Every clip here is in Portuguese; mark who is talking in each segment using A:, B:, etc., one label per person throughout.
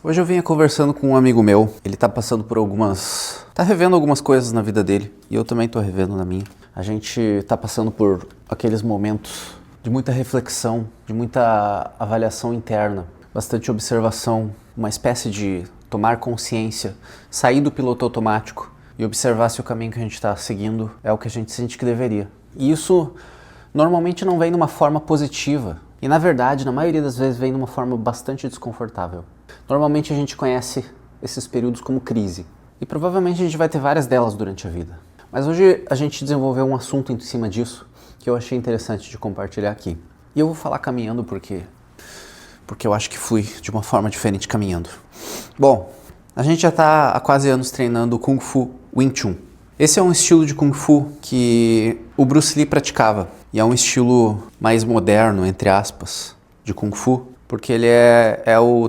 A: Hoje eu vinha conversando com um amigo meu, ele tá passando por tá revendo algumas coisas na vida dele, e eu também tô revendo na minha. A gente tá passando por aqueles momentos de muita reflexão, de muita avaliação interna, bastante observação, uma espécie de tomar consciência, sair do piloto automático e observar se o caminho que a gente está seguindo é o que a gente sente que deveria. E isso normalmente não vem de uma forma positiva, e na verdade, na maioria das vezes, vem de uma forma bastante desconfortável. Normalmente a gente conhece esses períodos como crise, e provavelmente a gente vai ter várias delas durante a vida. Mas hoje a gente desenvolveu um assunto em cima disso que eu achei interessante de compartilhar aqui. E eu vou falar caminhando porque eu acho que flui de uma forma diferente caminhando. Bom, a gente já está há quase anos treinando o Kung Fu Wing Chun. Esse é um estilo de Kung Fu que o Bruce Lee praticava. E é um estilo mais moderno, entre aspas, de Kung Fu, porque ele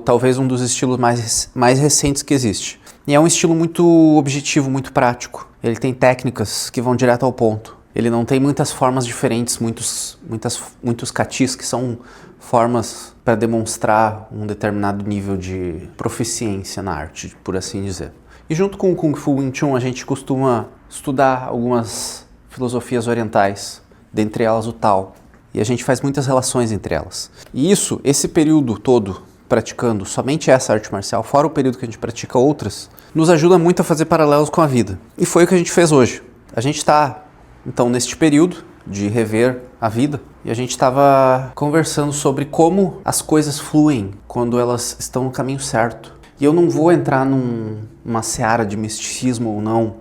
A: talvez um dos estilos mais recentes que existe. E é um estilo muito objetivo, muito prático. Ele tem técnicas que vão direto ao ponto. Ele não tem muitas formas diferentes, muitos katis, que são formas para demonstrar um determinado nível de proficiência na arte, por assim dizer. E junto com o Kung Fu Wing Chun, a gente costuma estudar algumas filosofias orientais, dentre elas o Tao. E a gente faz muitas relações entre elas. E esse período todo praticando somente essa arte marcial, fora o período que a gente pratica outras, nos ajuda muito a fazer paralelos com a vida. E foi o que a gente fez hoje. A gente está, então, neste período de rever a vida, e a gente estava conversando sobre como as coisas fluem quando elas estão no caminho certo. E eu não vou entrar numa seara de misticismo ou não,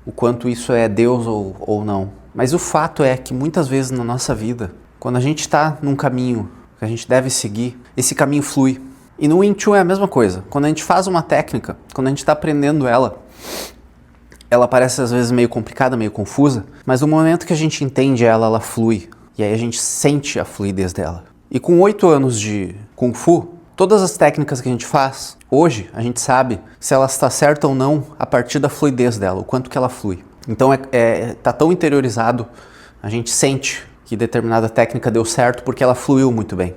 A: o quanto isso é Deus ou não. Mas o fato é que muitas vezes na nossa vida, quando a gente está num caminho que a gente deve seguir, esse caminho flui. E no Wing Chun é a mesma coisa. Quando a gente faz uma técnica, quando a gente está aprendendo ela parece às vezes meio complicada, meio confusa, mas no momento que a gente entende ela flui. E aí a gente sente a fluidez dela. E com 8 anos de Kung Fu, todas as técnicas que a gente faz, hoje a gente sabe se ela está certa ou não a partir da fluidez dela, o quanto que ela flui. Então tá tão interiorizado, a gente sente que determinada técnica deu certo porque ela fluiu muito bem.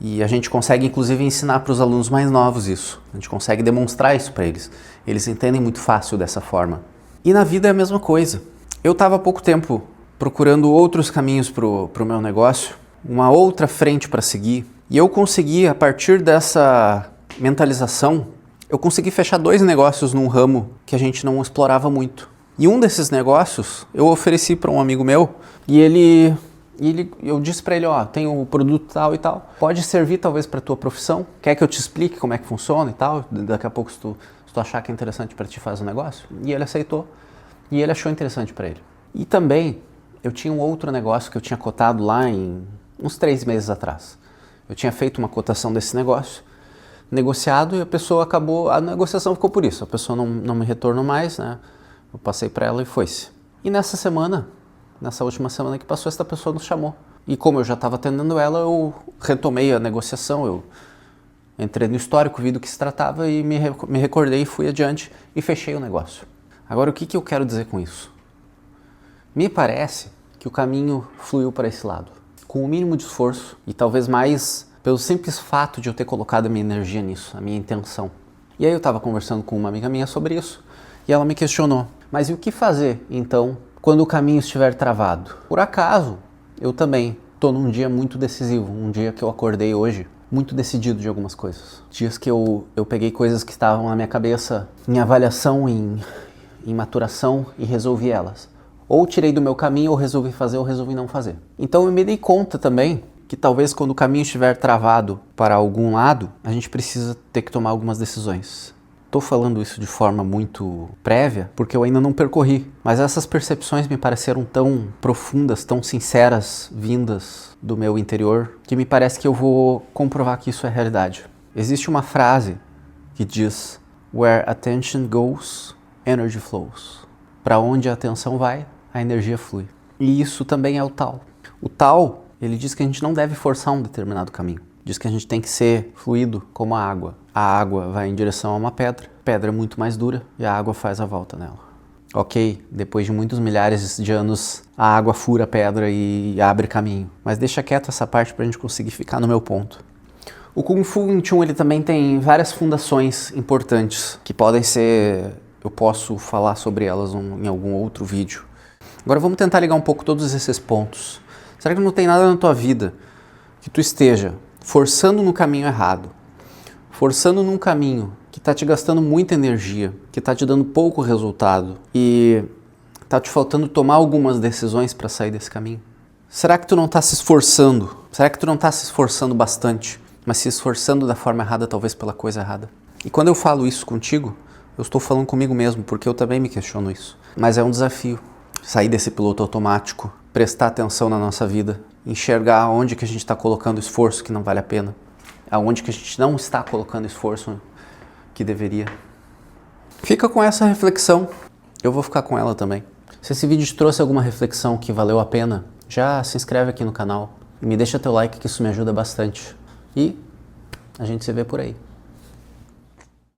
A: E a gente consegue inclusive ensinar para os alunos mais novos isso. A gente consegue demonstrar isso para eles. Eles entendem muito fácil dessa forma. E na vida é a mesma coisa. Eu estava há pouco tempo procurando outros caminhos para o meu negócio, uma outra frente para seguir. E eu consegui, a partir dessa mentalização, eu consegui fechar 2 negócios num ramo que a gente não explorava muito. E um desses negócios eu ofereci para um amigo meu e eu disse para ele, tem o produto tal e tal, pode servir talvez para tua profissão, quer que eu te explique como é que funciona e tal, daqui a pouco se tu achar que é interessante para ti fazer o negócio. E ele aceitou e ele achou interessante para ele. E também eu tinha um outro negócio que eu tinha cotado lá uns 3 meses atrás. Eu tinha feito uma cotação desse negócio, negociado, e a negociação ficou por isso, a pessoa não me retornou mais, né? Eu passei para ela e foi-se. E nessa última semana que passou, essa pessoa nos chamou. E como eu já estava atendendo ela, eu retomei a negociação, eu entrei no histórico, vi do que se tratava e me recordei, fui adiante e fechei o negócio. Agora, o que eu quero dizer com isso? Me parece que o caminho fluiu para esse lado, com o mínimo de esforço e talvez mais pelo simples fato de eu ter colocado a minha energia nisso, a minha intenção. E aí eu estava conversando com uma amiga minha sobre isso e ela me questionou, mas e o que fazer então quando o caminho estiver travado? Por acaso, eu também estou num dia muito decisivo, um dia que eu acordei hoje muito decidido de algumas coisas. Dias que eu peguei coisas que estavam na minha cabeça em avaliação, em maturação e resolvi elas. Ou tirei do meu caminho, ou resolvi fazer, ou resolvi não fazer. Então eu me dei conta também que talvez quando o caminho estiver travado para algum lado, a gente precisa ter que tomar algumas decisões. Estou falando isso de forma muito prévia, porque eu ainda não percorri. Mas essas percepções me pareceram tão profundas, tão sinceras, vindas do meu interior, que me parece que eu vou comprovar que isso é realidade. Existe uma frase que diz: Where attention goes, energy flows. Para onde a atenção vai, a energia flui. E isso também é o Tao. O Tao, ele diz que a gente não deve forçar um determinado caminho. Diz que a gente tem que ser fluido como a água. A água vai em direção a uma pedra, pedra é muito mais dura e a água faz a volta nela. Ok, depois de muitos milhares de anos, a água fura a pedra e abre caminho. Mas deixa quieto essa parte para a gente conseguir ficar no meu ponto. O Kung Fu Wing Chun ele também tem várias fundações importantes que podem ser, eu posso falar sobre elas em algum outro vídeo. Agora vamos tentar ligar um pouco todos esses pontos. Será que não tem nada na tua vida que tu esteja forçando no caminho errado, forçando num caminho que está te gastando muita energia, que está te dando pouco resultado e está te faltando tomar algumas decisões para sair desse caminho? Será que tu não está se esforçando? Será que tu não está se esforçando bastante, mas se esforçando da forma errada, talvez pela coisa errada? E quando eu falo isso contigo, eu estou falando comigo mesmo, porque eu também me questiono isso. Mas é um desafio. Sair desse piloto automático, prestar atenção na nossa vida, enxergar onde que a gente está colocando esforço que não vale a pena, aonde que a gente não está colocando esforço que deveria. Fica com essa reflexão, eu vou ficar com ela também. Se esse vídeo te trouxe alguma reflexão que valeu a pena, já se inscreve aqui no canal e me deixa teu like, que isso me ajuda bastante. E a gente se vê por aí.